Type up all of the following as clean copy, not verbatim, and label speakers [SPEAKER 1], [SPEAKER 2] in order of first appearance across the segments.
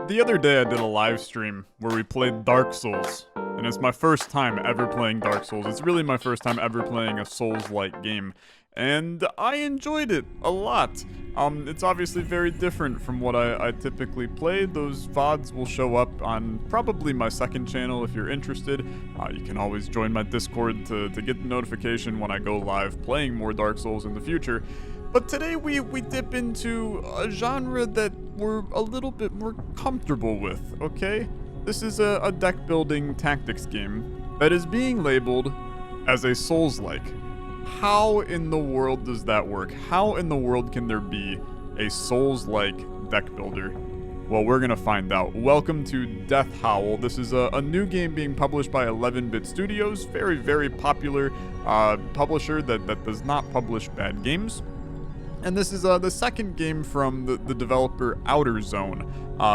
[SPEAKER 1] The other day I did a live stream where we played Dark Souls, and it's my first time ever playing Dark Souls. It's really my first time ever playing a Souls-like game, and I enjoyed it a lot. It's obviously very different from what I typically play. Those VODs will show up on probably my second channel if you're interested. You can always join my Discord to get the notification when I go live playing more Dark Souls in the future. But today we dip into a genre that we're a little bit more comfortable with, okay? This is a deck building tactics game that is being labeled as a Souls-like. How in the world does that work? How in the world can there be a Souls-like deck builder? Well, we're gonna find out. Welcome to Death Howl. This is a new game being published by 11-Bit Studios. Very, very popular publisher that does not publish bad games. And this is the second game from the developer Outer Zone,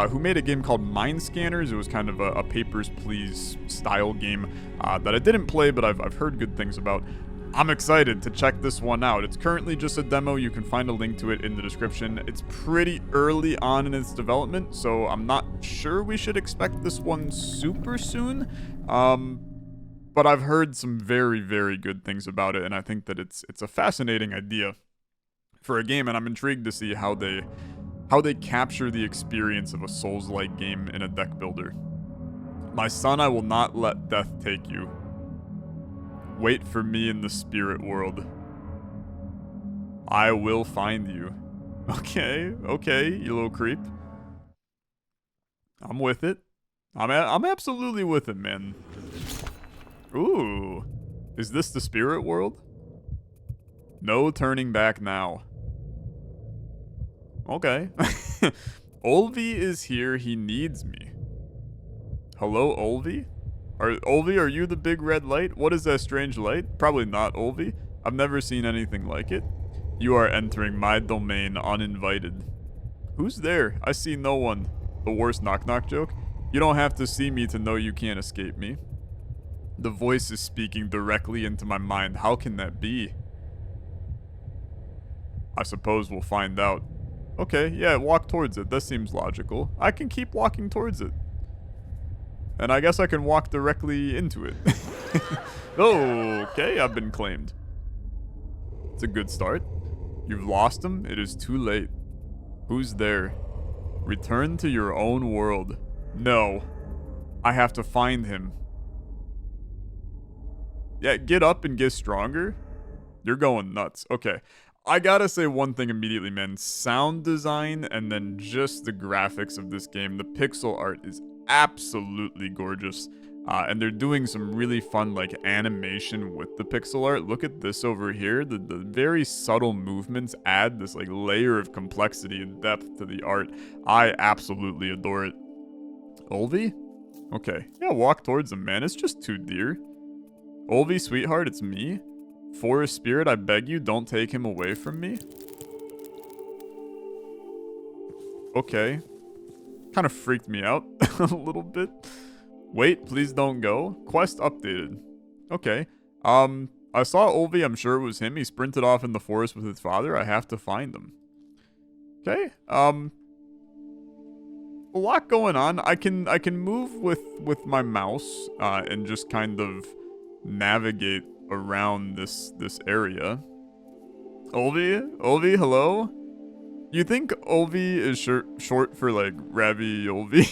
[SPEAKER 1] who made a game called Mind Scanners. It was kind of a Papers, Please style game that I didn't play, but I've heard good things about. I'm excited to check this one out. It's currently just a demo. You can find a link to it in the description. It's pretty early on in its development, so I'm not sure we should expect this one super soon. But I've heard some very, very good things about it, and I think that it's a fascinating idea for a game, and I'm intrigued to see how they capture the experience of a Souls-like game in a deck builder. My son, I will not let death take you. Wait for me in the spirit world. I will find you. Okay, you little creep. I'm with it. I'm absolutely with it, man. Ooh. Is this the spirit world? No turning back now. Okay. Olvi is here. He needs me. Hello, Olvi? Olvi, are you the big red light? What is that strange light? Probably not, Olvi. I've never seen anything like it. You are entering my domain uninvited. Who's there? I see no one. The worst knock-knock joke? You don't have to see me to know you can't escape me. The voice is speaking directly into my mind. How can that be? I suppose we'll find out. Okay, yeah, walk towards it. That seems logical. I can keep walking towards it. And I guess I can walk directly into it. Okay, I've been claimed. It's a good start. You've lost him. It is too late. Who's there? Return to your own world. No. I have to find him. Yeah, get up and get stronger. You're going nuts. Okay. I gotta say one thing immediately, man. Sound design and then just the graphics of this game. The pixel art is absolutely gorgeous. And they're doing some really fun, like, animation with the pixel art. Look at this over here. The very subtle movements add this, like, layer of complexity and depth to the art. I absolutely adore it. Olvi? Okay. Yeah, walk towards him, man. It's just two deer. Olvi, sweetheart, it's me. Forest spirit, I beg you, don't take him away from me. Okay. Kind of freaked me out a little bit. Wait, please don't go. Quest updated. Okay. I saw Olvi, I'm sure it was him. He sprinted off in the forest with his father. I have to find him. Okay. A lot going on. I can move with my mouse and just kind of navigate around this area. Olvi, hello? You think Olvi is short for, like, ravioli?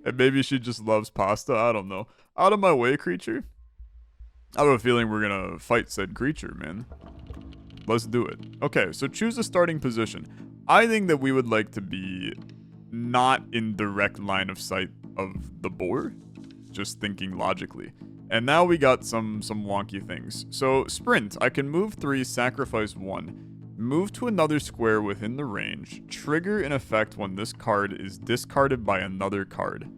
[SPEAKER 1] And maybe she just loves pasta? I don't know. Out of my way, creature. I have a feeling we're gonna fight said creature, man. Let's do it. Okay, so choose a starting position. I think that we would like to be not in direct line of sight of the boar. Just thinking logically. And now we got some wonky things. So, sprint. I can move 3, sacrifice 1. Move to another square within the range. Trigger an effect when this card is discarded by another card.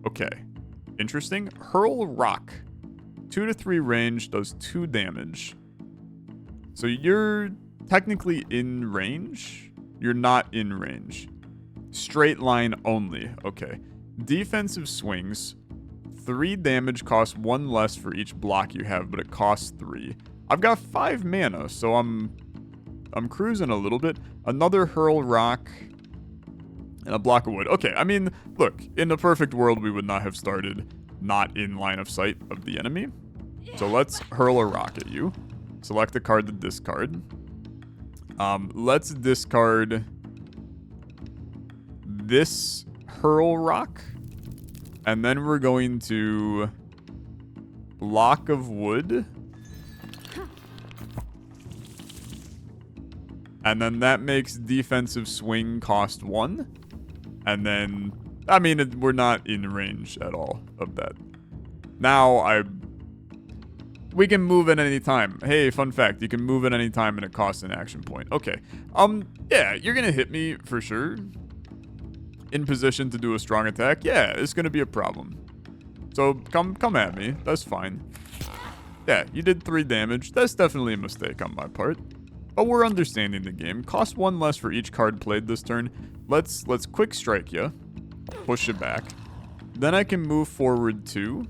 [SPEAKER 1] Okay. Interesting. Hurl rock. 2 to 3 range does 2 damage. So you're technically in range? You're not in range. Straight line only. Okay. Defensive swings. 3 damage, costs 1 less for each block you have, but it costs 3. I've got 5 mana, so I'm cruising a little bit. Another hurl rock. And a block of wood. Okay, I mean, look, in the perfect world, we would not have started not in line of sight of the enemy. So let's hurl a rock at you. Select a card to discard. Let's discard this hurl rock. And then we're going to block of wood. And then that makes defensive swing cost 1. And then, I mean, we're not in range at all of that. Now, we can move at any time. Hey, fun fact, you can move at any time and it costs an action point. Okay. Yeah, you're gonna hit me for sure. In position to do a strong attack. Yeah, it's gonna be a problem. So, come at me. That's fine. Yeah, you did 3 damage. That's definitely a mistake on my part. But we're understanding the game. Cost 1 less for each card played this turn. Let's quick strike you. Push you back. Then I can move forward 2.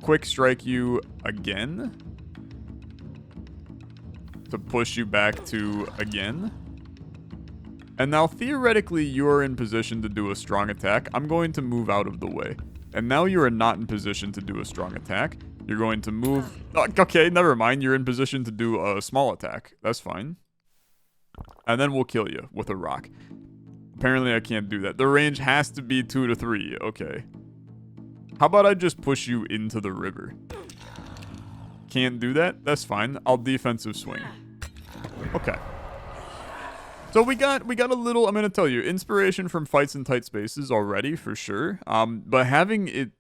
[SPEAKER 1] Quick strike you again. To push you back 2 again. And now theoretically you're in position to do a strong attack. I'm going to move out of the way. And now you are not in position to do a strong attack. You're going to move... Okay, never mind. You're in position to do a small attack. That's fine. And then we'll kill you with a rock. Apparently I can't do that. The range has to be 2 to 3. Okay. How about I just push you into the river? Can't do that? That's fine. I'll defensive swing. Okay. So we got a little... I'm going to tell you. Inspiration from fights in tight spaces already, for sure. But having it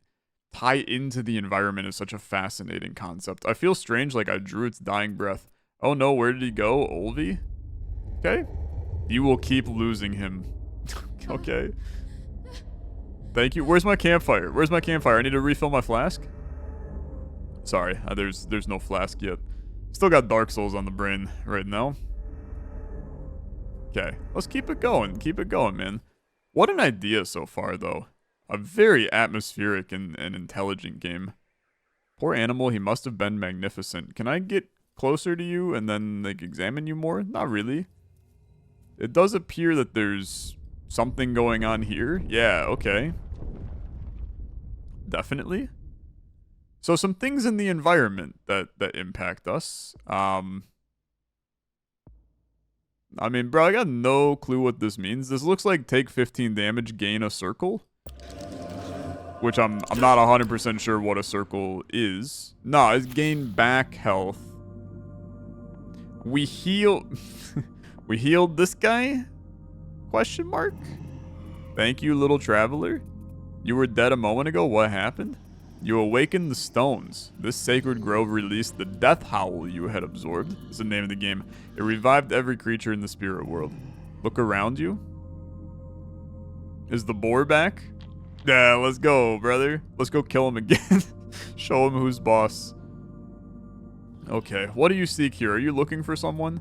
[SPEAKER 1] tie into the environment is such a fascinating concept. I feel strange like I drew its dying breath. Oh no, where did he go? Olvi? Okay. You will keep losing him. Okay. Thank you. Where's my campfire? Where's my campfire? I need to refill my flask. Sorry, there's no flask yet. Still got Dark Souls on the brain right now. Okay, let's keep it going. Keep it going, man. What an idea so far, though. A very atmospheric and intelligent game. Poor animal, he must have been magnificent. Can I get closer to you and then, like, examine you more? Not really. It does appear that there's something going on here. Yeah, okay. Definitely. So some things in the environment that impact us. I mean, bro, I got no clue what this means. This looks like take 15 damage, gain a circle. Which I'm not 100% sure what a circle is. No, it's gain back health. We heal... We healed this guy? Question mark? Thank you, little traveler. You were dead a moment ago. What happened? You awakened the stones. This sacred grove released the Death Howl you had absorbed. It's the name of the game. It revived every creature in the spirit world. Look around you. Is the boar back? Yeah, let's go, brother. Let's go kill him again. Show him who's boss. Okay, what do you seek here? Are you looking for someone?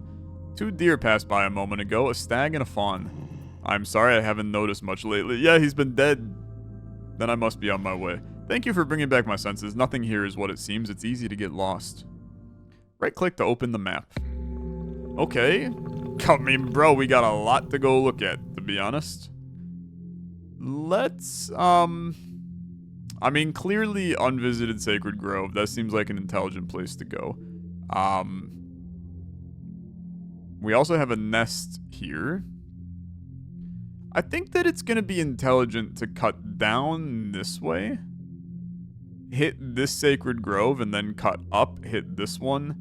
[SPEAKER 1] 2 deer passed by a moment ago, a stag and a fawn. I'm sorry I haven't noticed much lately. Yeah, he's been dead. Then I must be on my way. Thank you for bringing back my senses. Nothing here is what it seems. It's easy to get lost. Right-click to open the map. Okay. I mean, bro, we got a lot to go look at, to be honest. Let's, I mean, clearly unvisited Sacred Grove. That seems like an intelligent place to go. We also have a nest here. I think that it's going to be intelligent to cut down this way. Hit this Sacred Grove and then cut up, hit this one.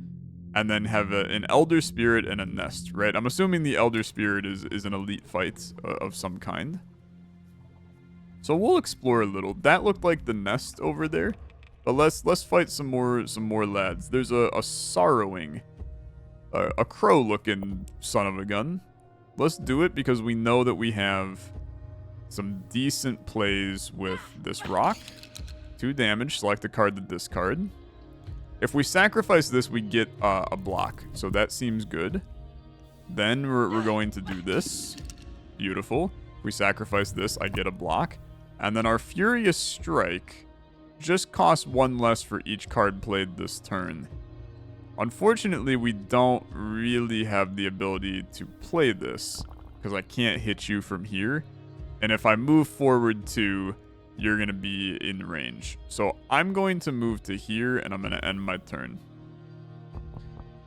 [SPEAKER 1] And then have an Elder Spirit and a nest, right? I'm assuming the Elder Spirit is an elite fight of some kind. So we'll explore a little. That looked like the nest over there. But let's fight some more lads. There's a sorrowing, a crow-looking son of a gun. Let's do it because we know that we have some decent plays with this rock. 2 damage. Select a card to discard. If we sacrifice this, we get a block. So that seems good. Then we're going to do this. Beautiful. If we sacrifice this, I get a block. And then our Furious Strike just costs 1 less for each card played this turn. Unfortunately, we don't really have the ability to play this because I can't hit you from here. And if I move forward 2, you're going to be in range. So I'm going to move to here, and I'm going to end my turn.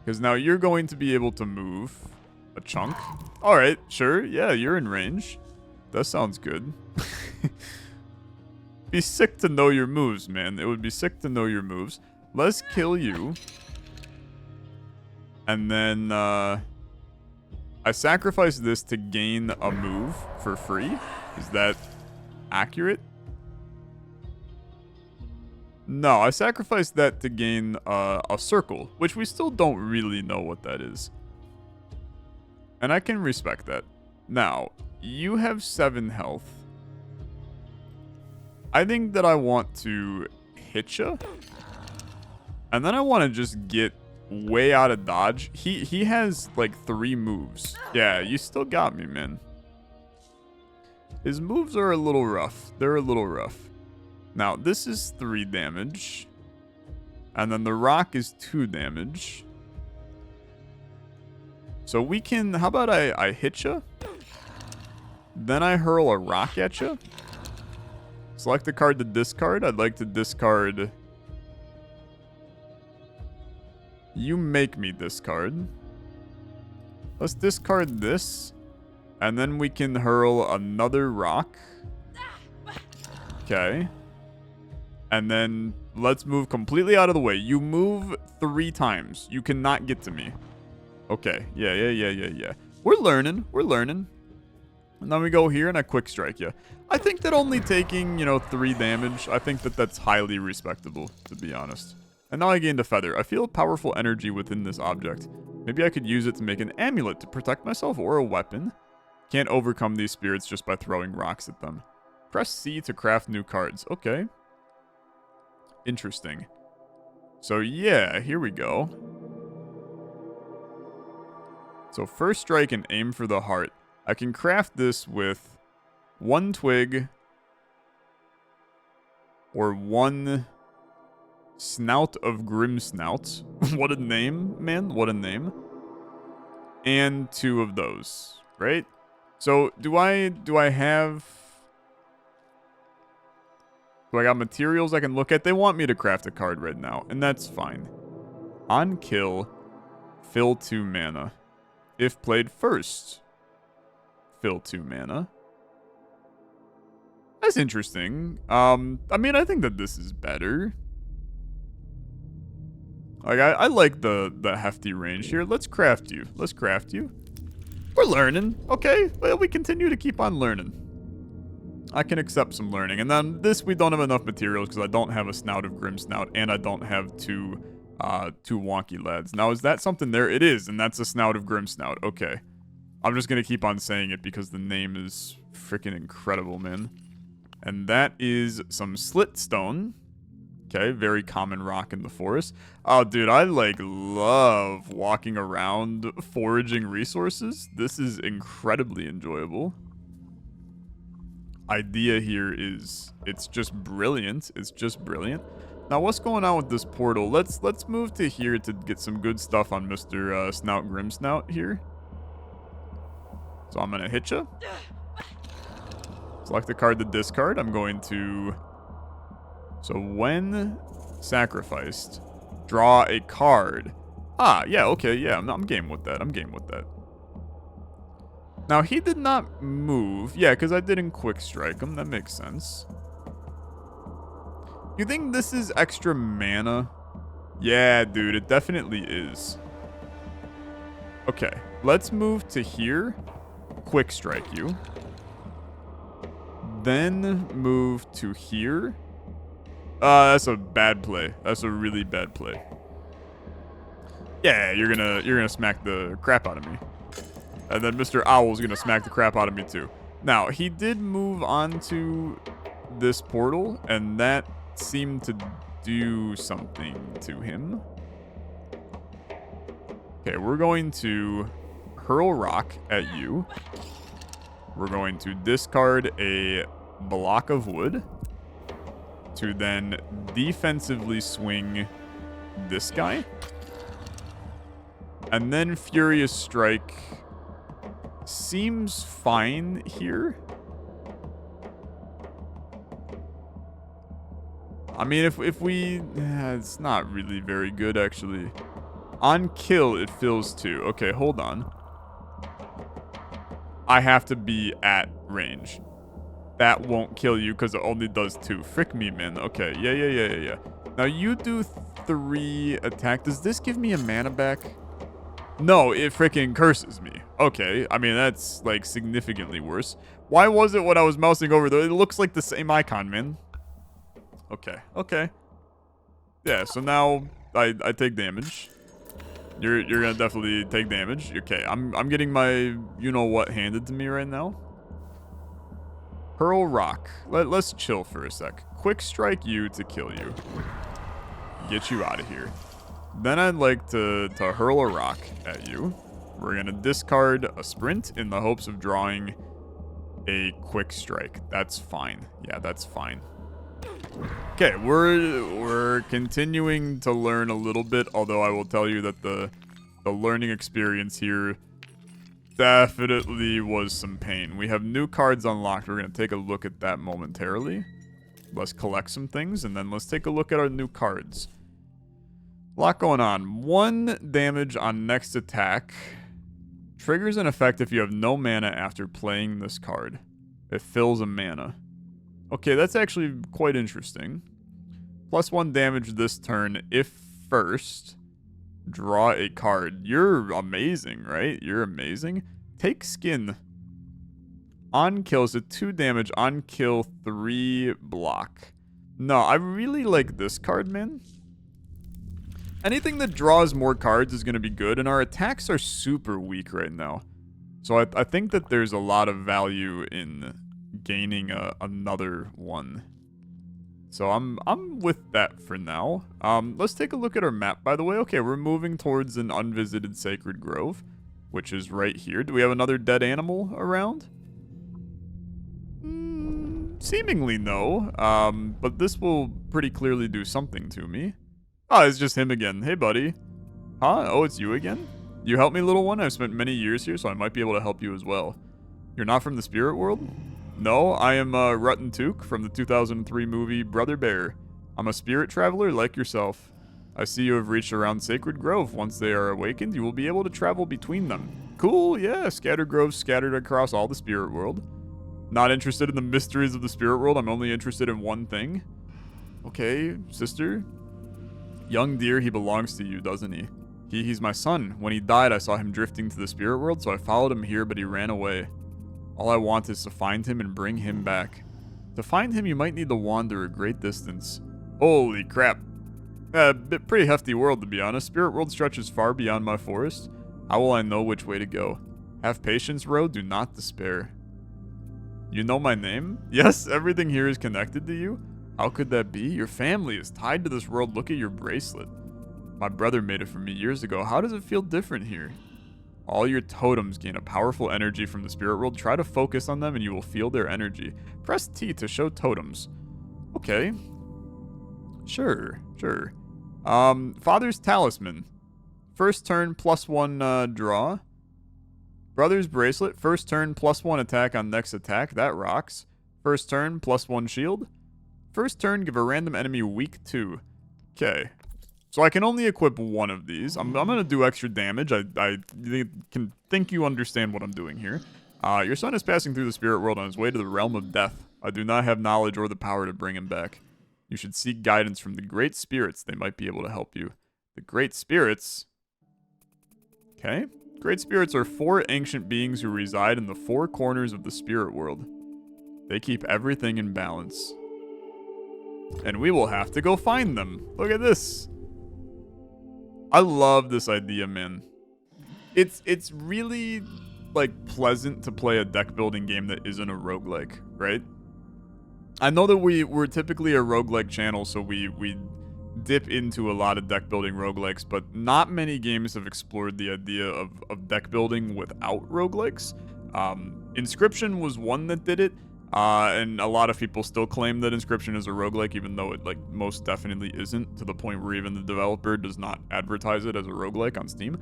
[SPEAKER 1] Because now you're going to be able to move a chunk. All right, sure. Yeah, you're in range. That sounds good. Be sick to know your moves, man. It would be sick to know your moves. Let's kill you. And then I sacrifice this to gain a move for free. Is that accurate? No, I sacrificed that to gain a circle, which we still don't really know what that is. And I can respect that. Now, you have 7 health. I think that I want to hit you. And then I want to just get way out of dodge. He has like 3 moves. Yeah, you still got me, man. His moves are a little rough. They're a little rough. Now, this is 3 damage. And then the rock is 2 damage. So we can... How about I hit you? Then I hurl a rock at you. Select a card to discard. I'd like to discard... You make me discard. Let's discard this. And then we can hurl another rock. Okay. And then let's move completely out of the way. You move 3 times. You cannot get to me. Okay. Yeah. We're learning. And then we go here and I quick strike you. I think that only taking, 3 damage, I think that that's highly respectable, to be honest. And now I gained a feather. I feel powerful energy within this object. Maybe I could use it to make an amulet to protect myself or a weapon. Can't overcome these spirits just by throwing rocks at them. Press C to craft new cards. Okay. Interesting. So yeah, here we go. So first strike and aim for the heart. I can craft this with 1 twig or 1 snout of grim snouts. What a name, man. What a name. And 2 of those, right? So do I got materials I can look at? They want me to craft a card right now, and that's fine. On kill, fill 2 mana. If played first, fill 2 mana. That's interesting. I mean, I think that this is better. Like, I like the hefty range here. Let's craft you. We're learning, okay? Well, we continue to keep on learning. I can accept some learning. And then this, we don't have enough materials because I don't have a snout of grim snout, and I don't have 2 wonky lads. Now, is that something there? It is, and that's a snout of grim snout. Okay. I'm just going to keep on saying it because the name is freaking incredible, man. And that is some slit stone. Okay, very common rock in the forest. Oh, dude, I, love walking around foraging resources. This is incredibly enjoyable. Idea here is, it's just brilliant. Now, what's going on with this portal? Let's move to here to get some good stuff on Mr. Snout Grimsnout here. So I'm going to hit you. Select the card to discard. I'm going to... So when sacrificed, draw a card. Ah, yeah, okay, yeah, I'm game with that. Now, he did not move. Yeah, because I didn't quick strike him. That makes sense. You think this is extra mana? Yeah, dude, it definitely is. Okay, let's move to here. Quick strike you. Then move to here. That's a bad play. That's a really bad play. Yeah, you're gonna smack the crap out of me. And then Mr. Owl's gonna smack the crap out of me too. Now, he did move on to this portal, and that seemed to do something to him. Okay, we're going to hurl rock at you. We're going to discard a block of wood to then defensively swing this guy. And then Furious Strike seems fine here. I mean, if we... it's not really very good, actually. On kill, it fills 2. Okay, hold on. I have to be at range. That won't kill you because it only does 2. Frick me, man. Okay, yeah. Now, you do 3 attack. Does this give me a mana back? No, it freaking curses me. Okay, I mean, that's, like, significantly worse. Why was it when I was mousing over, though? It looks like the same icon, man. Okay. Yeah, so now I take damage. You're gonna definitely take damage. Okay, I'm getting my you-know-what handed to me right now. Hurl rock. Let's chill for a sec. Quick strike you to kill you. Get you out of here. Then I'd like to hurl a rock at you. We're gonna discard a sprint in the hopes of drawing a quick strike. That's fine. Yeah, that's fine. Okay, we're continuing to learn a little bit, although I will tell you that the learning experience here definitely was some pain. We have new cards unlocked. We're going to take a look at that momentarily. Let's collect some things, and then let's take a look at our new cards. A lot going on. 1 damage on next attack. Triggers an effect if you have no mana after playing this card. It fills a mana. Okay, that's actually quite interesting. +1 damage this turn if first. Draw a card. You're amazing, right? You're amazing. Take skin. On kill is a 2 damage. On kill 3 block. No, I really like this card, man. Anything that draws more cards is going to be good, and our attacks are super weak right now. So I think that there's a lot of value in gaining another one. So I'm with that for now. Let's take a look at our map, by the way. Okay, we're moving towards an unvisited sacred grove, which is right here. Do we have another dead animal around? Seemingly no. But this will pretty clearly do something to me. Oh, it's just him again. Hey, buddy. Huh? Oh, it's you again? You help me, little one? I've spent many years here, so I might be able to help you as well. You're not from the spirit world? No, I am Rutten Took from the 2003 movie Brother Bear. I'm a spirit traveler like yourself. I see you have reached around Sacred Grove. Once they are awakened, you will be able to travel between them. Cool, yeah, scattered groves scattered across all the spirit world. Not interested in the mysteries of the spirit world, I'm only interested in one thing. Okay, sister. Young dear, he belongs to you, doesn't he? He's my son. When he died, I saw him drifting to the spirit world, so I followed him here, but he ran away. All I want is to find him and bring him back. To find him, you might need to wander a great distance. Holy crap. Pretty hefty world, to be honest. Spirit world stretches far beyond my forest. How will I know which way to go? Have patience, Ro. Do not despair. You know my name? Yes, everything here is connected to you. How could that be? Your family is tied to this world. Look at your bracelet. My brother made it for me years ago. How does it feel different here? All your totems gain a powerful energy from the spirit world. Try to focus on them and you will feel their energy. Press T to show totems. Okay. Sure. Father's Talisman. First turn, +1 draw. Brother's Bracelet. First turn, +1 attack on next attack. That rocks. First turn, +1 shield. First turn, give a random enemy weak 2. Okay. So I can only equip one of these. I'm going to do extra damage. I can think you understand what I'm doing here. Your son is passing through the spirit world on his way to the realm of death. I do not have knowledge or the power to bring him back. You should seek guidance from the great spirits. They might be able to help you. The great spirits? Okay. Great spirits are 4 ancient beings who reside in the 4 corners of the spirit world. They keep everything in balance. And we will have to go find them. Look at this. I love this idea, man. It's really, like, pleasant to play a deck building game that isn't a roguelike, right? I know that we're typically a roguelike channel, so we dip into a lot of deck building roguelikes, but not many games have explored the idea of deck building without roguelikes. Inscription was one that did it. And a lot of people still claim that Inscription is a roguelike, even though it, like, most definitely isn't, to the point where even the developer does not advertise it as a roguelike on Steam.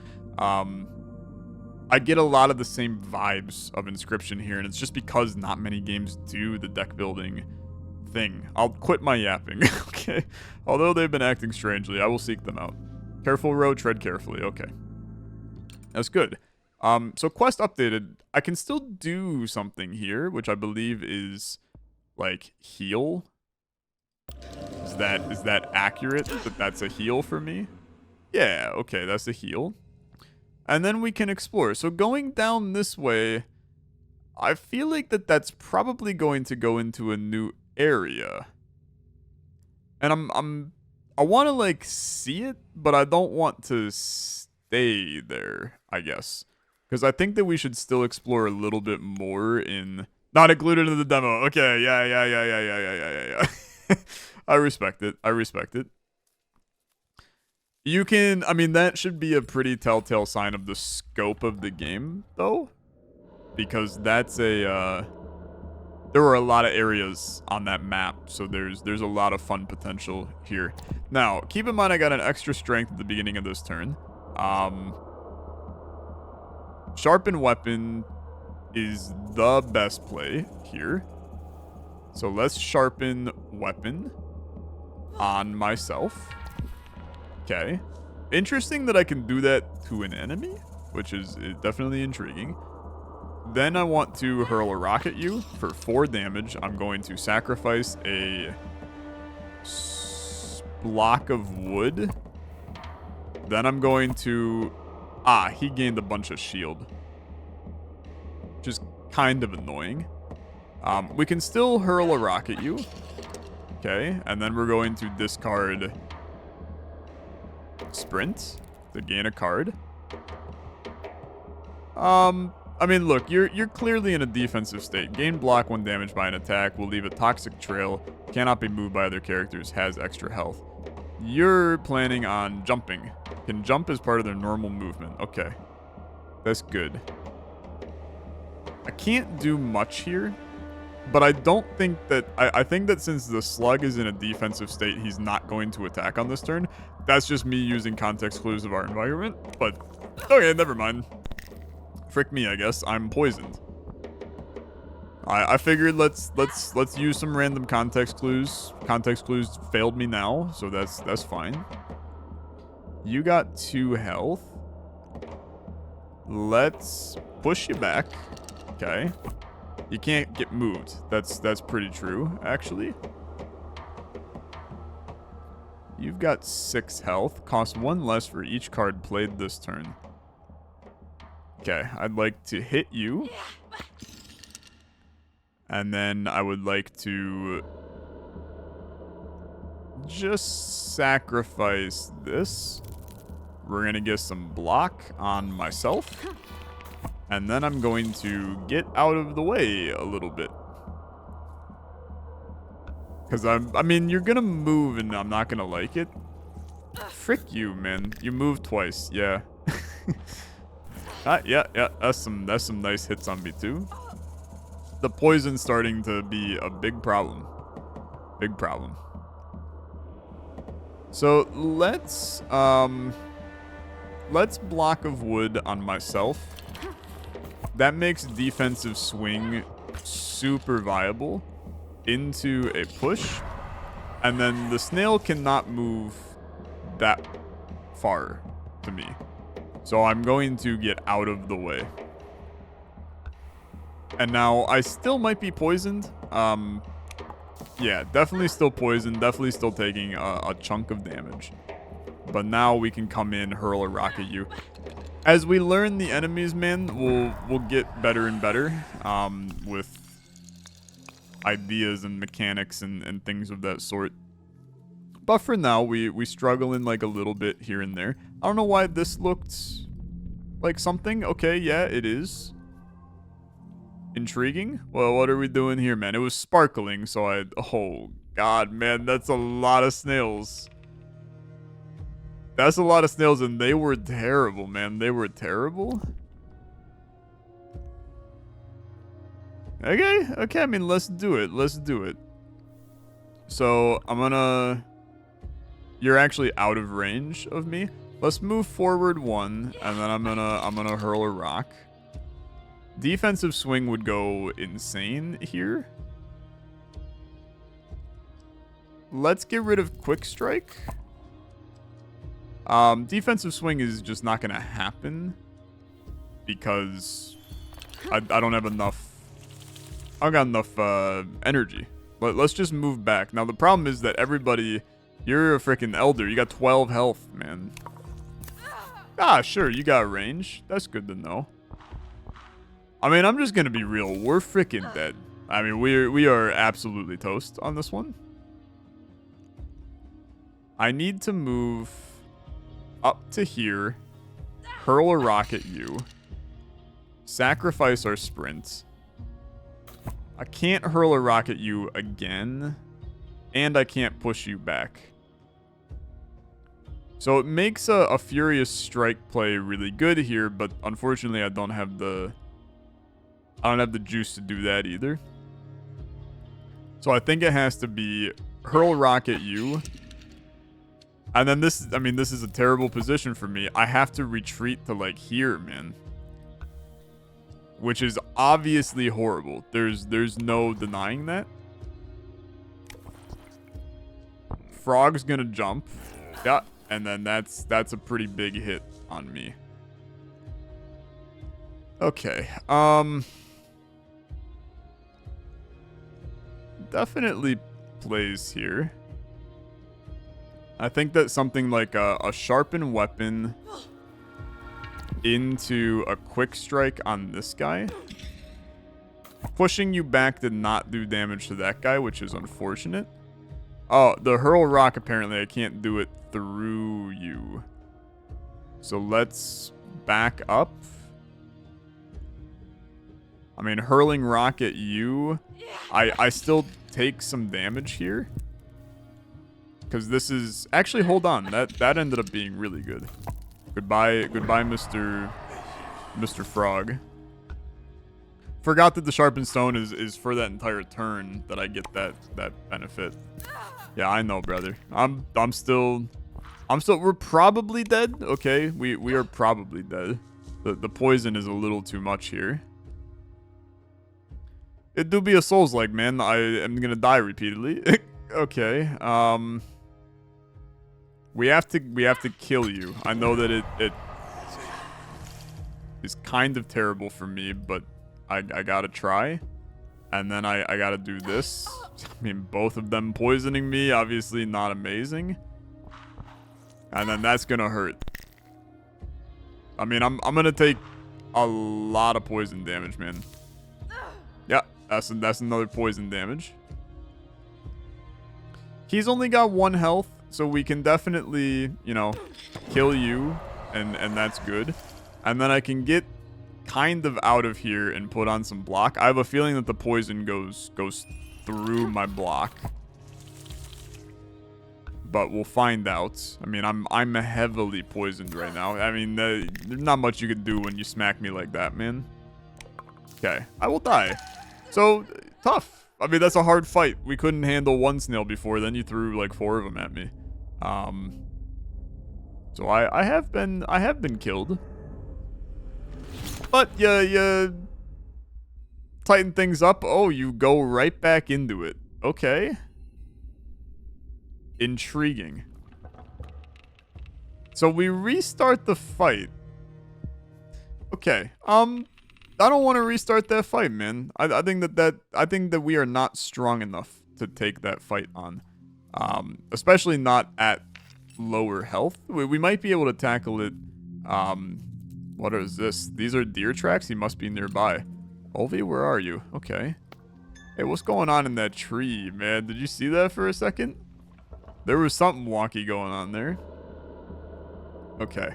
[SPEAKER 1] I get a lot of the same vibes of Inscription here, and it's just because not many games do the deck building thing. I'll quit my yapping, okay? Although they've been acting strangely, I will seek them out. Careful row, tread carefully, okay. That's good. So quest updated. I can still do something here, which I believe is, like, heal. Is that accurate? That that's a heal for me? Yeah, okay, that's a heal. And then we can explore. So going down this way, I feel like that's probably going to go into a new area. And I want to like see it, but I don't want to stay there, I guess. Because I think that we should still explore a little bit more in... Not included in the demo. Okay, yeah. I respect it. I respect it. You can, I mean, that should be a pretty telltale sign of the scope of the game, though. Because that's a, there were a lot of areas on that map, so there's a lot of fun potential here. Now, keep in mind I got an extra strength at the beginning of this turn. Sharpen weapon is the best play here. So let's sharpen weapon on myself. Okay. Interesting that I can do that to an enemy, which is definitely intriguing. Then I want to hurl a rock at you for 4 damage. I'm going to sacrifice a block of wood. Then I'm going to... Ah, he gained a bunch of shield. Which is kind of annoying. We can still hurl a rock at you. Okay, and then we're going to discard... Sprint to gain a card. I mean, look, you're clearly in a defensive state. Gain block 1 damage by an attack. Will leave a toxic trail. Cannot be moved by other characters. Has extra health. You're planning on jumping. Can jump as part of their normal movement. Okay. That's good. I can't do much here. But I don't think that... I think that since the slug is in a defensive state, he's not going to attack on this turn. That's just me using context clues of our environment. But, okay, never mind. Frick me, I guess. I'm poisoned. I figured let's use some random context clues. Context clues failed me now, so that's fine. You got 2 health. Let's push you back. Okay. You can't get moved. That's pretty true, actually. You've got 6 health. Cost 1 less for each card played this turn. Okay, I'd like to hit you. And then I would like to just sacrifice this. We're going to get some block on myself. And then I'm going to get out of the way a little bit. Because I mean, you're going to move and I'm not going to like it. Frick you, man. You moved twice. Yeah. Yeah. That's some nice hits on me too. The poison's starting to be a big problem. Big problem. So let's block of wood on myself. That makes defensive swing super viable into a push. And then the snail cannot move that far to me. So I'm going to get out of the way. And now I still might be poisoned. Yeah, definitely still poisoned. Definitely still taking a chunk of damage. But now we can come in, hurl a rock at you. As we learn the enemies, man, we'll get better and better with ideas and mechanics and things of that sort. But for now, we struggle in like a little bit here and there. I don't know why this looked like something. Okay, yeah, it is. Intriguing. Well, what are we doing here, man? It was sparkling, so oh, God, man, that's a lot of snails. That's a lot of snails, and they were terrible, man. They were terrible. Okay, I mean, let's do it. Let's do it. So, I'm gonna... You're actually out of range of me. Let's move forward 1, and then I'm gonna hurl a rock. Defensive swing would go insane here. Let's get rid of quick strike. Defensive swing is just not gonna happen because I don't have enough. I don't got enough energy. But let's just move back. Now the problem is that everybody, you're a freaking elder. You got 12 health, man. Ah, sure, you got range. That's good to know. I mean, I'm just gonna be real. We're freaking dead. I mean, we are absolutely toast on this one. I need to move up to here, hurl a rock at you, sacrifice our sprint. I can't hurl a rock at you again, and I can't push you back. So it makes a furious strike play really good here, but unfortunately I don't have the juice to do that either. So I think it has to be hurl rock at you. And then this is a terrible position for me. I have to retreat to like here, man. Which is obviously horrible. There's no denying that. Frog's gonna jump. Yeah, and then that's a pretty big hit on me. Okay. Definitely plays here. I think that something like a sharpened weapon into a quick strike on this guy. Pushing you back did not do damage to that guy, which is unfortunate. Oh, the hurl rock, apparently I can't do it through you. So let's back up. I mean, hurling rock at you, I still take some damage here. Because this is... Actually, hold on. That ended up being really good. Goodbye, Mr. Frog. Forgot that the sharpened stone is for that entire turn that I get that benefit. Yeah, I know, brother. I'm still... We're probably dead. Okay, we are probably dead. The poison is a little too much here. It do be a soulslike, man. I am gonna die repeatedly. Okay. We have to kill you. I know that it is kind of terrible for me, but I gotta try. And then I gotta do this. I mean, both of them poisoning me, obviously not amazing. And then that's gonna hurt. I mean, I'm gonna take a lot of poison damage, man. Yeah, that's another poison damage. He's only got 1 health, so we can definitely, you know, kill you, and that's good. And then I can get kind of out of here and put on some block. I have a feeling that the poison goes through my block. But we'll find out. I mean, I'm heavily poisoned right now. I mean, there's not much you can do when you smack me like that, man. Okay, I will die. So, tough. I mean, that's a hard fight. We couldn't handle 1 snail before, then you threw like 4 of them at me. So I have been killed. But yeah, tighten things up. Oh, you go right back into it. Okay. Intriguing. So we restart the fight. Okay. I don't want to restart that fight, man. I think that we are not strong enough to take that fight on. Especially not at lower health. We might be able to tackle it. What is this? These are deer tracks? He must be nearby. Lofi, where are you? Okay. Hey, what's going on in that tree, man? Did you see that for a second? There was something wonky going on there. Okay.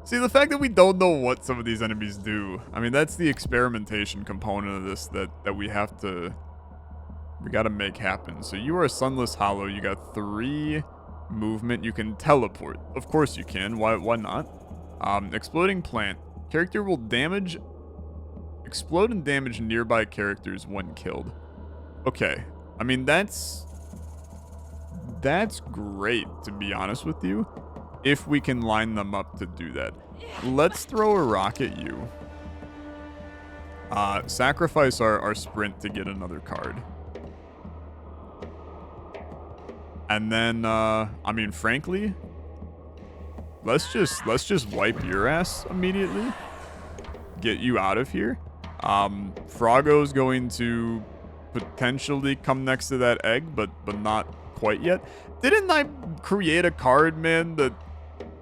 [SPEAKER 1] See, the fact that we don't know what some of these enemies do, I mean, that's the experimentation component of this that we have to... We gotta make happen. So you are a Sunless Hollow. You got 3 movement. You can teleport. Of course you can. Why not? Exploding plant. Character will explode and damage nearby characters when killed. Okay. I mean, that's great, to be honest with you. if we can line them up to do that. Let's throw a rock at you. Sacrifice our sprint to get another card. And then, I mean, frankly, let's just wipe your ass immediately. Get you out of here. Froggo's going to potentially come next to that egg, but not quite yet. Didn't I create a card, man, that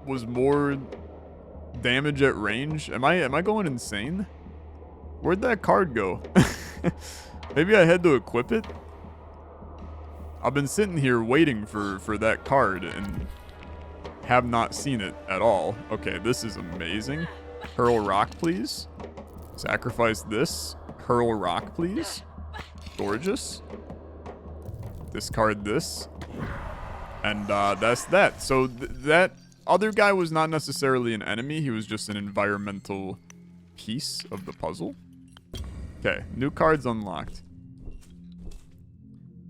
[SPEAKER 1] was more damage at range? Am I going insane? Where'd that card go? Maybe I had to equip it? I've been sitting here waiting for that card and have not seen it at all. Okay, this is amazing. Hurl rock, please. Sacrifice this. Hurl rock, please. Gorgeous. Discard this. And that's that. So that other guy was not necessarily an enemy. He was just an environmental piece of the puzzle. Okay, new cards unlocked.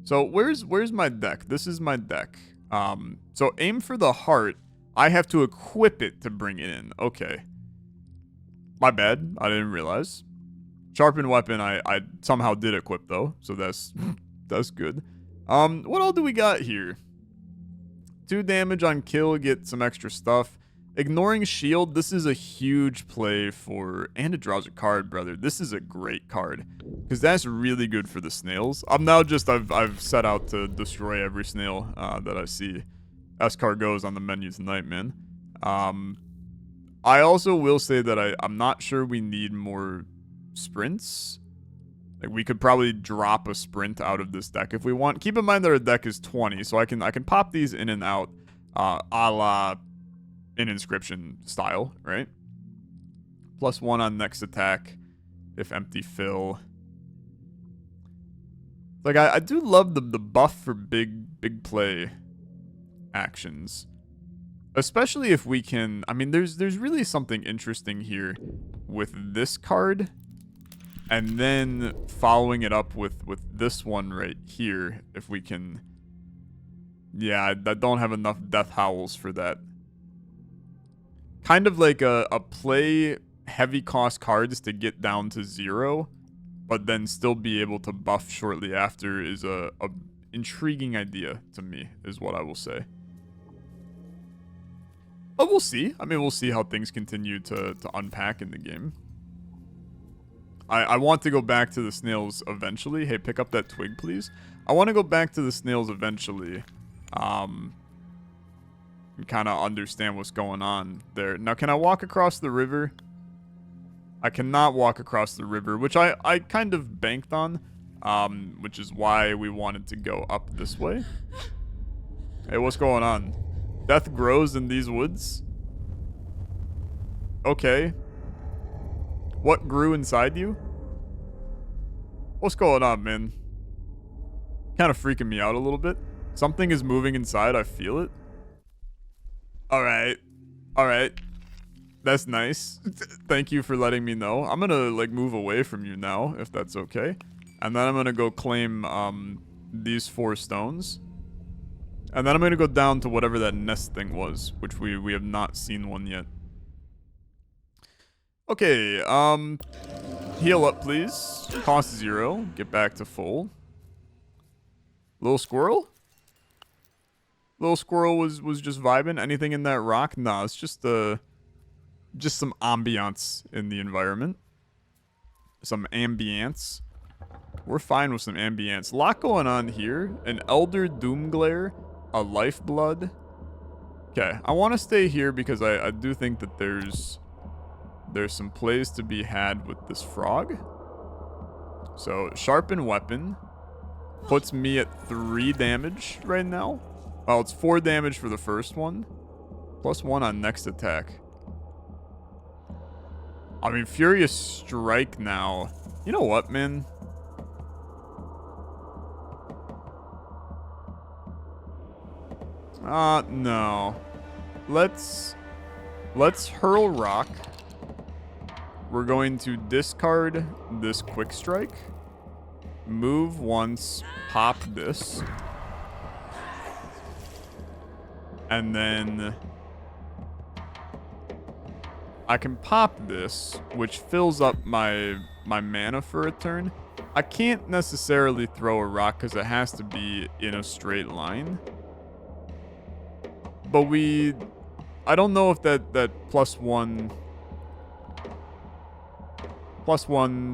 [SPEAKER 1] So where's my deck? This is my deck. So aim for the heart. I have to equip it to bring it in. Okay. My bad. I didn't realize. Sharpened weapon I somehow did equip though, so that's good. What all do we got here? 2 damage on kill, get some extra stuff. Ignoring shield, this is a huge play for, and it draws a card, brother. This is a great card, because that's really good for the snails. I've set out to destroy every snail that I see. Escargots on the menu tonight, man. I also will say that I'm not sure we need more sprints. Like, we could probably drop a sprint out of this deck if we want. Keep in mind that our deck is 20, so I can pop these in and out a la in Inscription style, right? +1 on next attack if empty fill. Like, I do love the buff for big play actions. Especially if we can... I mean, there's really something interesting here with this card. And then following it up with this one right here, if we can... Yeah, I don't have enough Death Howls for that. Kind of like a play heavy cost cards to get down to 0, but then still be able to buff shortly after is a intriguing idea to me, is what I will say. But we'll see. I mean, we'll see how things continue to unpack in the game. I want to go back to the snails eventually. Hey, pick up that twig, please. I want to go back to the snails eventually. And kind of understand what's going on there. Now, can I walk across the river? I cannot walk across the river, which I kind of banked on, which is why we wanted to go up this way. Hey, what's going on? Death grows in these woods? Okay. What grew inside you? What's going on, man? Kind of freaking me out a little bit. Something is moving inside, I feel it. Alright. Alright. That's nice. Thank you for letting me know. I'm gonna, like, move away from you now, if that's okay. And then I'm gonna go claim, these 4 stones. And then I'm gonna go down to whatever that nest thing was, which we have not seen one yet. Okay, heal up, please. Cost 0. Get back to full. Little squirrel? Little squirrel was just vibing. Anything in that rock? Nah, it's just some ambiance in the environment. Some ambience. We're fine with some ambience. A lot going on here. An Elder Doomglare. A Lifeblood. Okay, I want to stay here because I do think that there's some plays to be had with this frog. So, Sharpen Weapon puts me at 3 damage right now. Well, it's 4 damage for the first one. +1 on next attack. I mean, Furious Strike now. You know what, man? No. Let's Hurl Rock. We're going to discard this Quick Strike. Move once, pop this. And then I can pop this, which fills up my mana for a turn. I can't necessarily throw a rock because it has to be in a straight line. But I don't know if that +1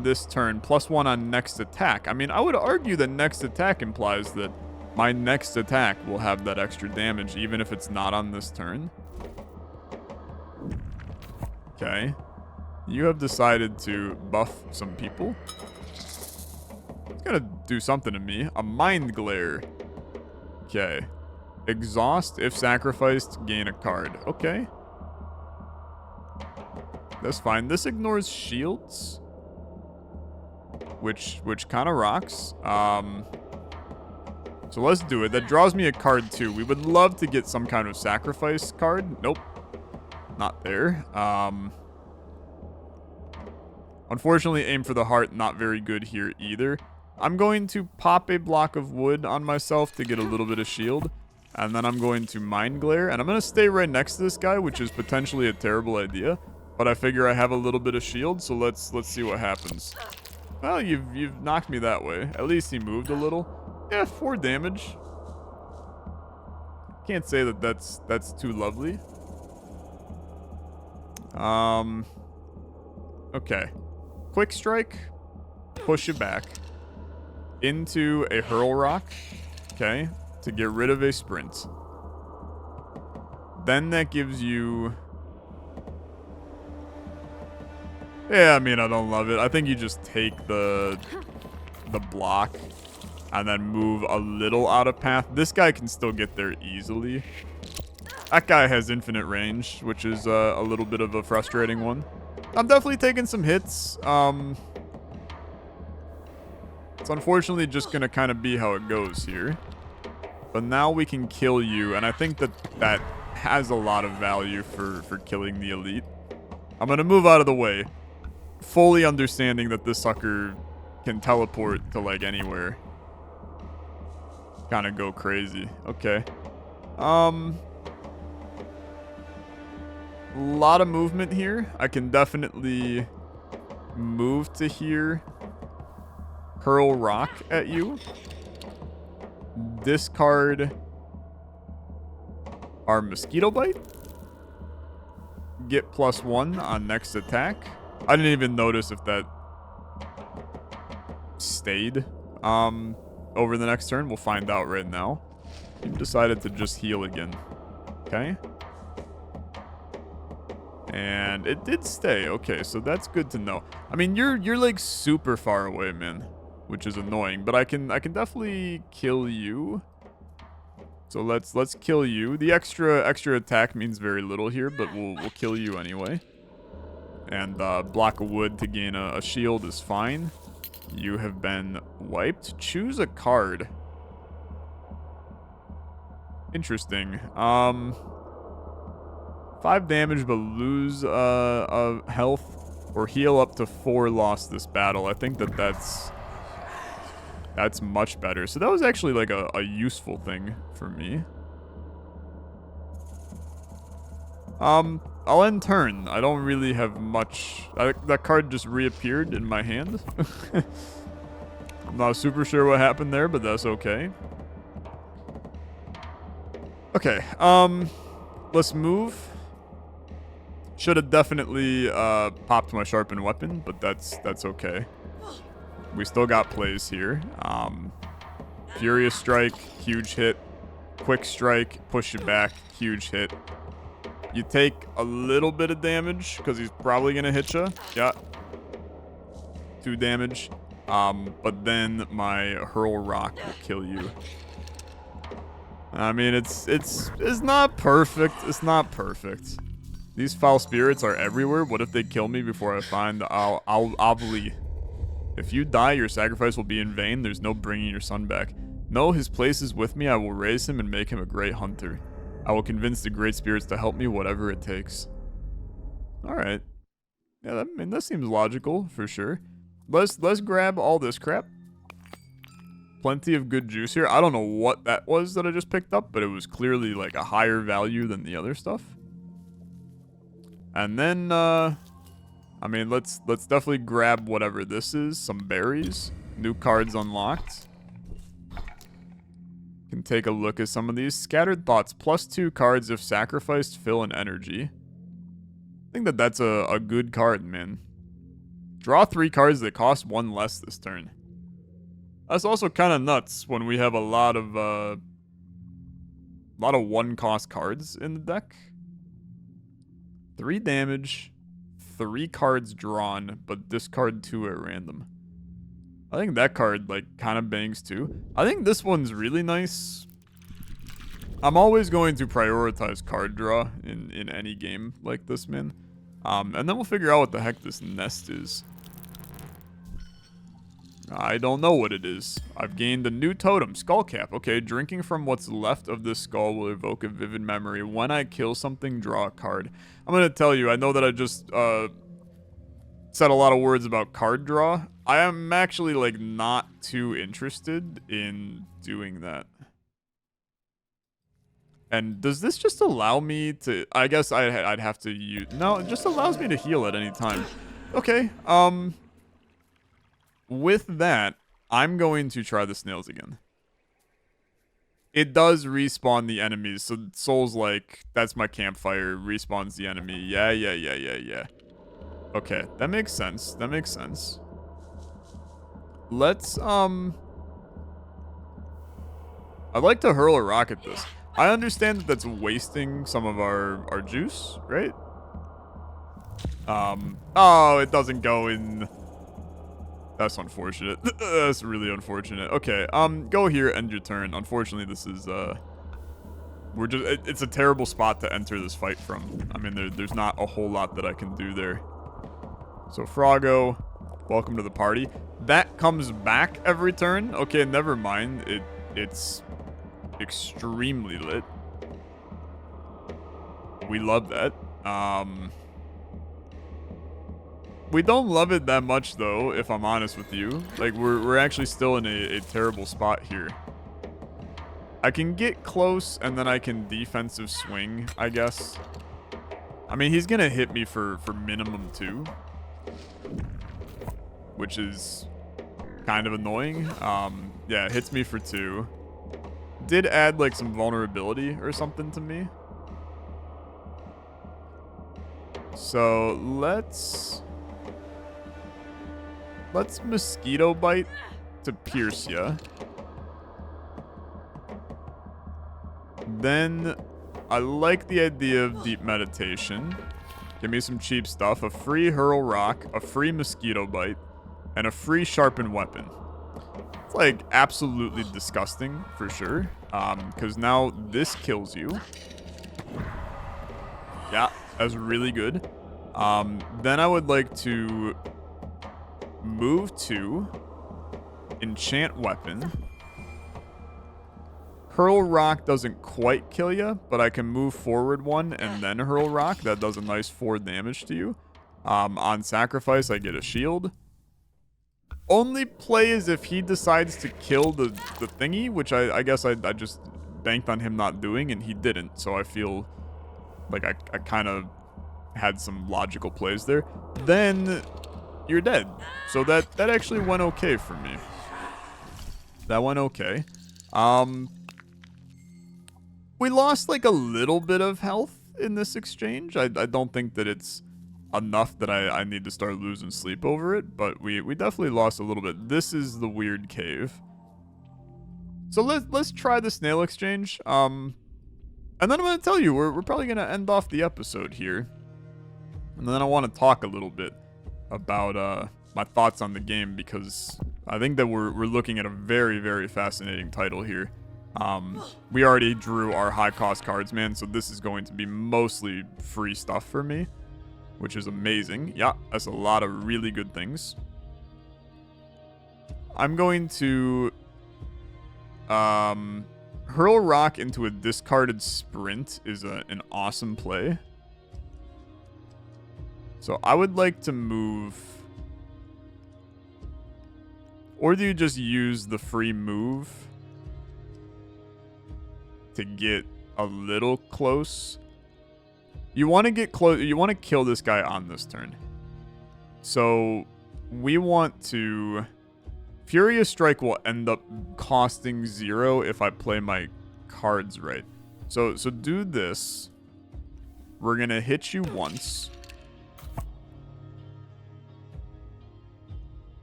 [SPEAKER 1] this turn, +1 on next attack. I mean, I would argue that next attack implies that my next attack will have that extra damage, even if it's not on this turn. Okay. You have decided to buff some people. It's gonna do something to me. A Mind Glare. Okay. Exhaust, if sacrificed, gain a card. Okay. That's fine. This ignores shields. Which kind of rocks. So let's do it. That draws me a card too. We would love to get some kind of sacrifice card. Nope. Not there. Unfortunately, aim for the heart, not very good here either. I'm going to pop a block of wood on myself to get a little bit of shield. And then I'm going to Mind Glare. And I'm going to stay right next to this guy, which is potentially a terrible idea. But I figure I have a little bit of shield, so let's see what happens. Well, you've knocked me that way. At least he moved a little. Yeah, 4 damage. Can't say that that's too lovely. Okay. Quick strike. Push it back. Into a hurl rock. Okay. To get rid of a sprint. Then that gives you... Yeah, I mean, I don't love it. I think you just take the block and then move a little out of path. This guy can still get there easily. That guy has infinite range, which is a little bit of a frustrating one. I'm definitely taking some hits. It's unfortunately just going to kind of be how it goes here. But now we can kill you, and I think that has a lot of value for killing the elite. I'm going to move out of the way, fully understanding that this sucker can teleport to, like, anywhere. Kind of go crazy. Okay. Lot of movement here. I can definitely move to here. Hurl rock at you. Discard our mosquito bite. Get +1 on next attack. I didn't even notice if that stayed over the next turn. We'll find out right now. You've decided to just heal again. Okay. And it did stay. Okay, so that's good to know. I mean, you're like super far away, man, which is annoying, but I can definitely kill you. So let's kill you. The extra attack means very little here, but we'll kill you anyway. And block of wood to gain a shield is fine. You have been wiped. Choose a card. Interesting. 5 damage, but lose health or heal up to 4 lost this battle. I think that's much better. So that was actually like a useful thing for me. I'll end turn. I don't really have much. That card just reappeared in my hand. I'm not super sure what happened there, but that's okay. Okay, let's move. Should have definitely popped my sharpened weapon, but that's okay. We still got plays here. Furious Strike, huge hit. Quick Strike, push it back, huge hit. You take a little bit of damage because he's probably gonna hit you. Yeah. 2 damage. But then my hurl rock will kill you. I mean, it's not perfect. It's not perfect. These foul spirits are everywhere. What if they kill me before I find Ovli? If you die, your sacrifice will be in vain. There's no bringing your son back. No, his place is with me. I will raise him and make him a great hunter. I will convince the great spirits to help me, whatever it takes. All right. Yeah, I mean, that seems logical for sure. Let's grab all this crap. Plenty of good juice here. I don't know what that was that I just picked up, but it was clearly like a higher value than the other stuff. And then, I mean, let's definitely grab whatever this is. Some berries. New cards unlocked. Can take a look at some of these. Scattered Thoughts. +2 cards if sacrificed, fill an energy. I think that that's a good card, man. Draw 3 cards that cost 1 less this turn. That's also kind of nuts when we have a lot of 1-cost cards in the deck. 3 damage, 3 cards drawn, but discard 2 at random. I think that card, like, kind of bangs too. I think this one's really nice. I'm always going to prioritize card draw in any game like this, man. And then we'll figure out what the heck this nest is. I don't know what it is. I've gained a new totem, skull cap. Okay, drinking from what's left of this skull will evoke a vivid memory. When I kill something, draw a card. I'm going to tell you, I know that I just said a lot of words about card draw. I am actually, like, not too interested in doing that. And does this just allow me to... I guess I'd have to use... No, it just allows me to heal at any time. Okay, with that, I'm going to try the snails again. It does respawn the enemies, so soulslike, that's my campfire, respawns the enemy. Yeah. Okay, that makes sense. Let's, I'd like to hurl a rock at this. I understand that that's wasting some of our juice, right? Oh, it doesn't go in... That's unfortunate. That's really unfortunate. Okay, go here, end your turn. Unfortunately, this is, it's a terrible spot to enter this fight from. I mean, there's not a whole lot that I can do there. So, Froggo, welcome to the party. That comes back every turn? Okay, never mind. It's extremely lit. We love that. We don't love it that much, though, if I'm honest with you. Like, we're actually still in a terrible spot here. I can get close, and then I can defensive swing, I guess. I mean, he's gonna hit me for minimum 2. Which is kind of annoying. Yeah, hits me for 2. Did add, like, some vulnerability or something to me. So, let's mosquito bite to pierce ya. Then I like the idea of deep meditation. Give me some cheap stuff. A free hurl rock, a free mosquito bite, and a free sharpened weapon. It's like absolutely disgusting for sure. Because now this kills you. Yeah, that's really good. Then I would like to move 2, enchant weapon. Hurl rock doesn't quite kill you, but I can move forward 1 and then hurl rock. That does a nice 4 damage to you. On sacrifice, I get a shield. Only play is if he decides to kill the thingy, which I guess I just banked on him not doing, and he didn't. So I feel like I kind of had some logical plays there. Then you're dead. So that actually went okay for me. That went okay. We lost like a little bit of health in this exchange. I don't think that it's enough that I need to start losing sleep over it, but we definitely lost a little bit. This is the weird cave. So let's try the snail exchange. And then I'm going to tell you, we're probably going to end off the episode here. And then I want to talk a little bit about my thoughts on the game, because I think that we're looking at a very, very fascinating title here. We already drew our high cost cards, man, so this is going to be mostly free stuff for me, which is amazing. Yeah, that's a lot of really good things. I'm going to hurl rock into a discarded sprint is an awesome play. So I would like to move, or do you just use the free move to get a little close? You want to get close. You want to kill this guy on this turn. So we want to... Furious Strike will end up costing 0 if I play my cards right. So do this. We're going to hit you once.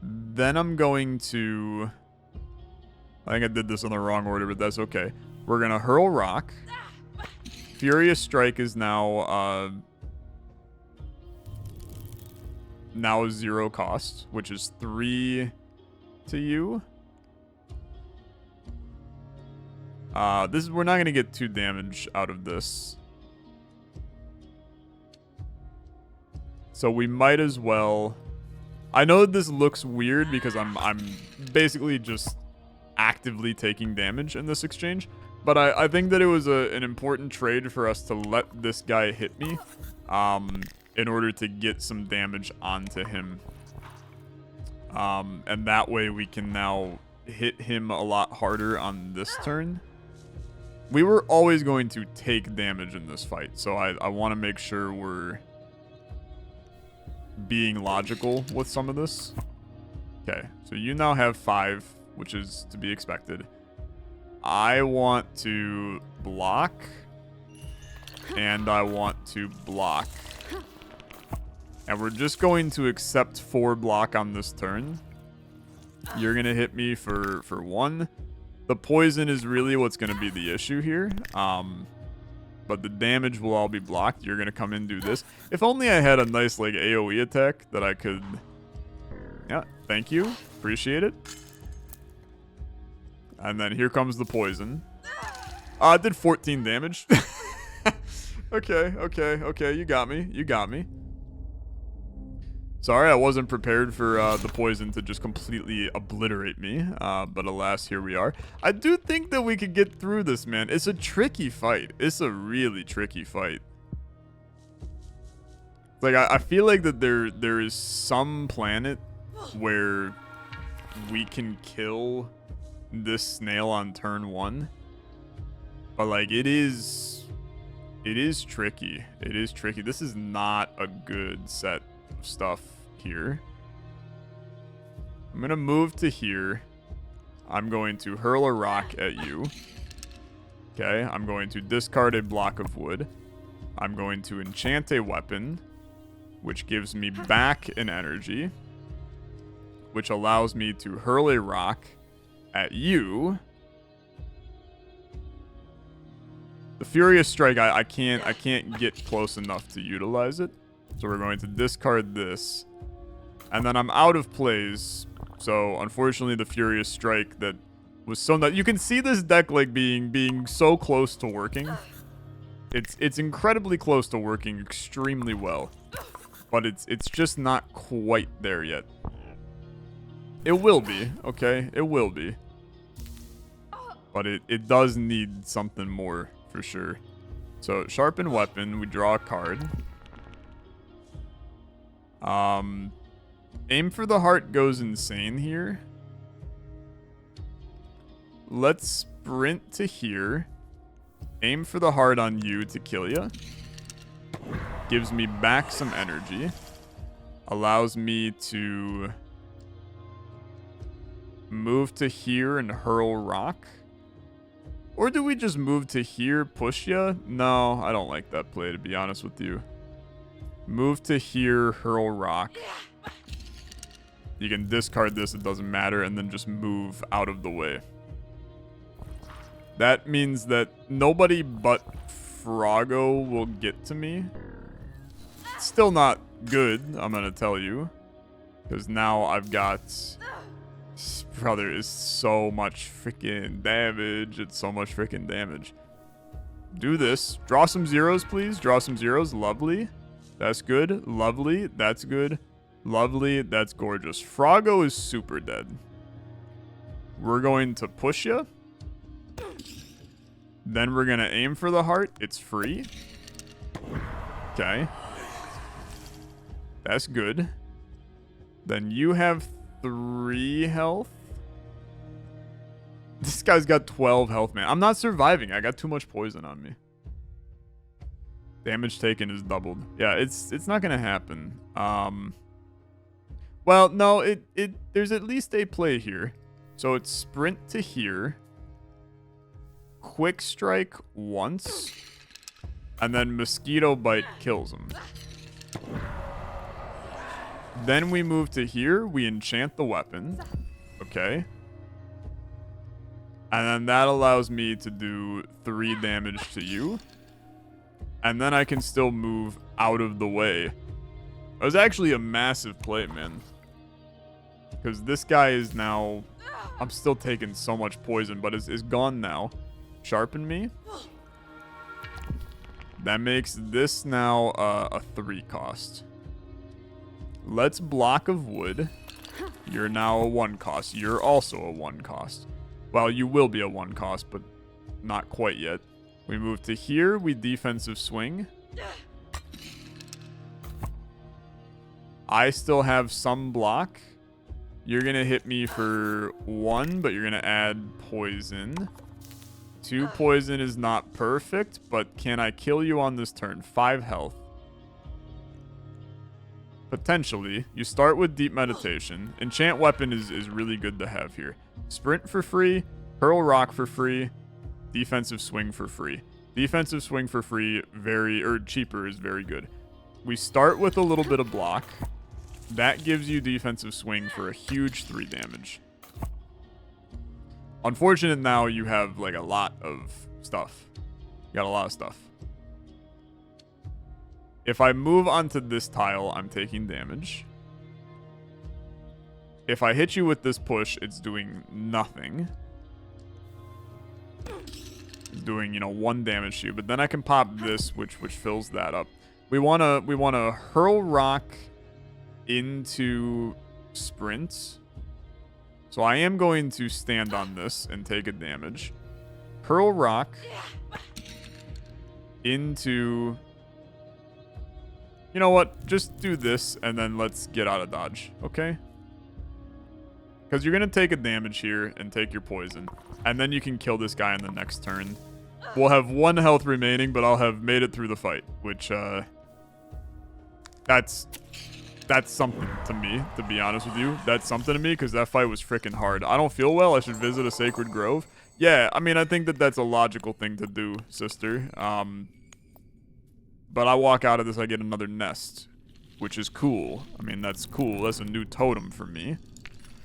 [SPEAKER 1] Then I'm going to... I think I did this in the wrong order, but that's okay. We're going to hurl rock. Furious Strike is now 0 cost, which is 3 to you. We're not going to get 2 damage out of this. So we might as well... I know that this looks weird because I'm basically just actively taking damage in this exchange, but I think that it was an important trade for us to let this guy hit me in order to get some damage onto him. And that way we can now hit him a lot harder on this turn. We were always going to take damage in this fight, so I want to make sure we're being logical with some of this. Okay, so you now have 5, which is to be expected. I want to block, and I want to block. And we're just going to accept 4 block on this turn. You're going to hit me for 1. The poison is really what's going to be the issue here. But the damage will all be blocked. You're going to come in and do this. If only I had a nice like AoE attack that I could... Yeah, thank you. Appreciate it. And then here comes the poison. I did 14 damage. Okay. You got me. Sorry, I wasn't prepared for the poison to just completely obliterate me. But alas, here we are. I do think that we could get through this, man. It's a tricky fight. It's a really tricky fight. Like, I feel like that there is some planet where we can kill this snail on turn 1. But, like, it is tricky. It is tricky. This is not a good set of stuff here. I'm going to move to here. I'm going to hurl a rock at you. Okay, I'm going to discard a block of wood. I'm going to enchant a weapon, which gives me back an energy, which allows me to hurl a rock at you. The Furious Strike, I can't get close enough to utilize it. So we're going to discard this. And then I'm out of plays. So unfortunately the Furious Strike that was so nut. You can see this deck like being so close to working. It's incredibly close to working extremely well. But it's just not quite there yet. It will be, okay? It will be. But it does need something more for sure. So sharpen weapon, we draw a card. Aim for the heart goes insane here. Let's sprint to here. Aim for the heart on you to kill you. Gives me back some energy. Allows me to move to here and hurl rock. Or do we just move to here, push ya? No, I don't like that play, to be honest with you. Move to here, hurl rock. You can discard this, it doesn't matter, and then just move out of the way. That means that nobody but Froggo will get to me. It's still not good, I'm gonna tell you. Because now I've got... Brother, is so much freaking damage. It's so much freaking damage. Do this. Draw some zeros, please. Draw some zeros. Lovely. That's good. Lovely. That's good. Lovely. That's gorgeous. Froggo is super dead. We're going to push you. Then we're going to aim for the heart. It's free. Okay. That's good. Then you have 3 health. This guy's got 12 health, man. I'm not surviving. I got too much poison on me. Damage taken is doubled. Yeah, it's not gonna happen. Well, no, there's at least a play here. So it's sprint to here, quick strike once, and then mosquito bite kills him. Then we move to here, we enchant the weapon. Okay. And then that allows me to do 3 damage to you. And then I can still move out of the way. That was actually a massive play, man. Because this guy is now... I'm still taking so much poison, but is gone now. Sharpen me. That makes this now a 3 cost. Let's block of wood. You're now a 1 cost. You're also a 1 cost. Well, you will be a 1 cost, but not quite yet. We move to here. We defensive swing. I still have some block. You're going to hit me for 1, but you're going to add poison. 2 poison is not perfect, but can I kill you on this turn? 5 health. Potentially. You start with deep meditation. Enchant weapon is really good to have here. Sprint for free. Hurl rock for free. Defensive swing for free. Defensive swing for free, cheaper is very good. We start with a little bit of block. That gives you defensive swing for a huge 3 damage. Unfortunate now you have like a lot of stuff. You got a lot of stuff. If I move onto this tile, I'm taking damage. If I hit you with this push, it's doing nothing. It's doing, 1 damage to you, but then I can pop this, which fills that up. We wanna hurl rock into sprint. So I am going to stand on this and take a damage. Hurl rock into... You know what? Just do this, and then let's get out of dodge, okay? Because you're going to take a damage here and take your poison. And then you can kill this guy in the next turn. We'll have 1 health remaining, but I'll have made it through the fight. Which, that's something to me, to be honest with you. That's something to me, because that fight was freaking hard. I don't feel well. I should visit a sacred grove. Yeah, I mean, I think that's a logical thing to do, sister. But I walk out of this, I get another nest, which is cool. I mean, that's cool. That's a new totem for me.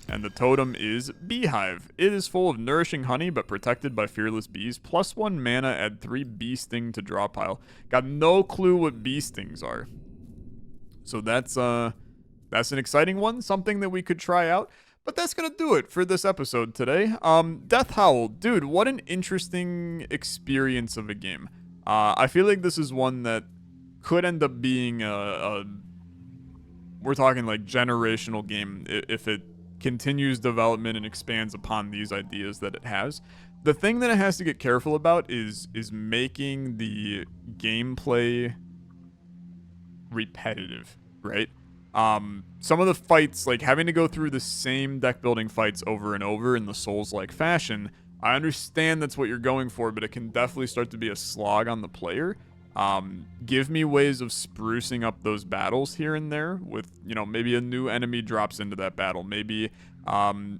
[SPEAKER 1] And the totem is Beehive. It is full of nourishing honey, but protected by fearless bees. +1 mana, add 3 bee sting to draw pile. Got no clue what bee stings are. So that's an exciting one, something that we could try out. But that's going to do it for this episode today. Death Howl. Dude, what an interesting experience of a game. I feel like this is one that could end up being we're talking like generational game if it continues development and expands upon these ideas that it has. The thing that it has to get careful about is making the gameplay repetitive, right? Some of the fights, like having to go through the same deck building fights over and over in the Souls-like fashion, I understand that's what you're going for, but it can definitely start to be a slog on the player. Give me ways of sprucing up those battles here and there with, maybe a new enemy drops into that battle. Maybe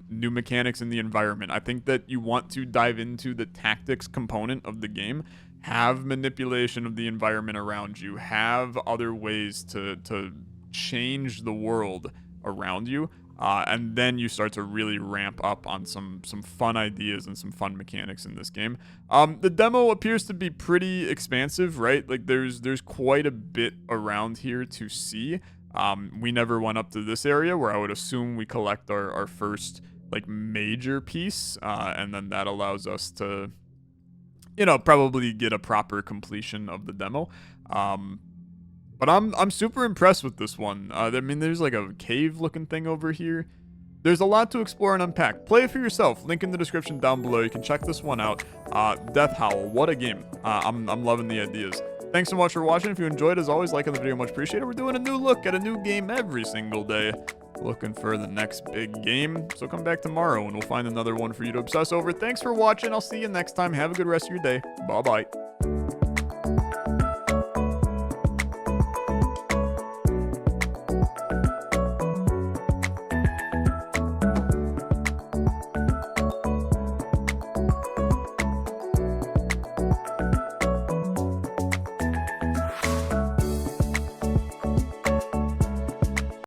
[SPEAKER 1] new mechanics in the environment. I think that you want to dive into the tactics component of the game. Have manipulation of the environment around you. Have other ways to change the world around you. And then you start to really ramp up on some fun ideas and some fun mechanics in this game. The demo appears to be pretty expansive, right? Like there's quite a bit around here to see. We never went up to this area where I would assume we collect our first like major piece, and then that allows us to, probably get a proper completion of the demo. But I'm super impressed with this one. I mean, there's like a cave-looking thing over here. There's a lot to explore and unpack. Play it for yourself. Link in the description down below. You can check this one out. Death Howl, what a game. I'm loving the ideas. Thanks so much for watching. If you enjoyed, as always, liking the video, much appreciated. We're doing a new look at a new game every single day. Looking for the next big game. So come back tomorrow and we'll find another one for you to obsess over. Thanks for watching. I'll see you next time. Have a good rest of your day. Bye-bye.